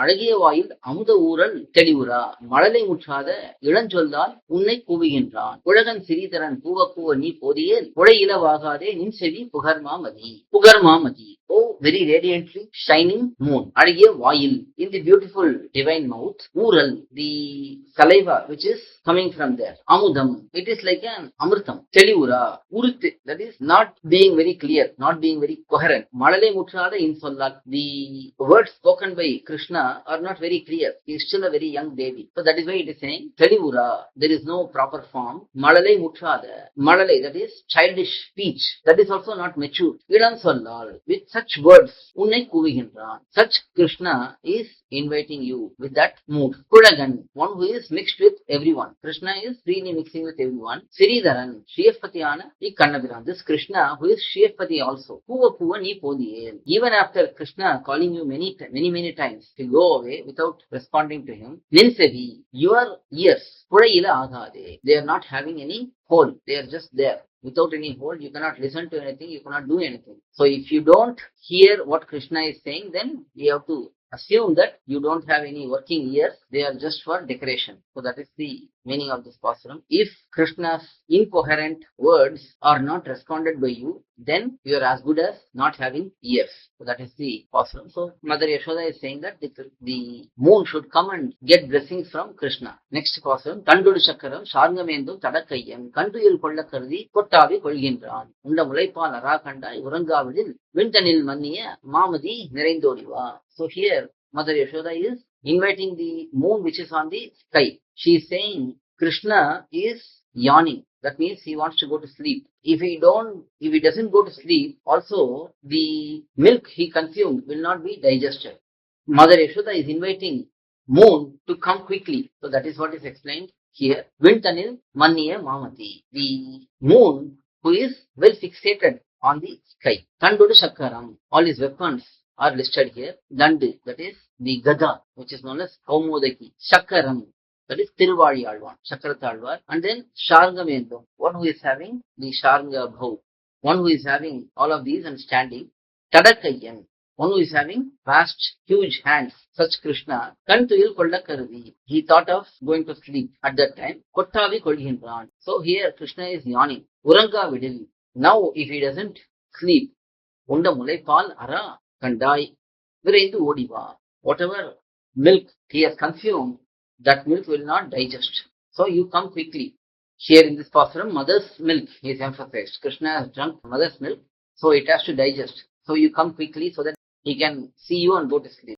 அழகிய வாயில் அமுத ஊரல் தெளிவுறா மழலை முற்றாத இளஞ்சொல்லால் உன்னை கூவுகின்றான். உலகன் சிறிதரன் கூவ நீ போதியேல் உழையிலவாகாதே நின் செவி புகர்மாமதி. புகர்மாமதி. Oh, very radiantly shining moon. அழகிய வாயில், in the beautiful divine mouth. Ooral, the saliva which is coming from there. Amudam, it is like an amritam. Telivura, uruthu, that is not being very clear, not being very coherent. Malalai mutrada insollal, the words spoken by Krishna are not very clear. He is still a very young baby. So that is why it is saying Telivura, there is no proper form. Malalai mutrada, malalai, that is childish speech, that is also not mature. Ilan sollal, with such words, unnai kuviginran. Such Krishna is inviting you with that mood. Kulagan, one who is mixed with everyone. Krishna is freely mixing with everyone. Sridharan, Shriyapatiyana, the Kannabiran. This Krishna who is Shriyapati also. Kuva ni podiyel. Even after Krishna calling you many times to go away without responding to him, Ninsevi, your ears, Purayila agade. They are not having any hole. They are just there. Without any hold, you cannot listen to anything, you cannot do anything. So if you don't hear what Krishna is saying, then you have to assume that you don't have any working ears, they are just for decoration. So that is the meaning of this pasuram. If Krishna's incoherent words are not responded by you, then you are as good as not having ears. So that is the pasuram. So Mother Yashoda is saying that the moon should come and get blessings from Krishna. Next pasuram, Tandudu Chakaram, Sharngamendum Tadakayyam, Kanduyil Kollakardi, Kottavi Kolgindran, Unda Mulaipal Arakandai, Urangavidil, Vintanil Maniya, Mamadi, Nerendodiva. So here, Mother Yashoda is inviting the moon which is on the sky. She is saying Krishna is yawning. That means he wants to go to sleep. If he doesn't go to sleep, also the milk he consumed will not be digested. Mother Yashoda is inviting moon to come quickly. So that is what is explained here. Vintanil Maniya Mamati. The moon who is well fixated on the sky. Tandudu Shakaram. All his weapons are listed here. Dandu, that is the Gada, which is known as Kaumodaki. Shakaram, that is Tiruvali Alvan, Shakaratalvar. And then Sharngamendum, one who is having the Sharnga Bhau, one who is having all of these and standing. Tadakayyan, one who is having vast, huge hands, such Krishna. Kantuyil Kollakaradi, he thought of going to sleep at that time. Kottavi Kolgindran. So here Krishna is yawning. Uranga Vidil. Now if he doesn't sleep, Unda Mulaipal Ara Kandai, Virendu Odiva. Whatever milk he has consumed, that milk will not digest. So you come quickly. Here in this pasuram, mother's milk is emphasized. Krishna has drunk mother's milk, so it has to digest. So you come quickly so that he can see you and go to sleep.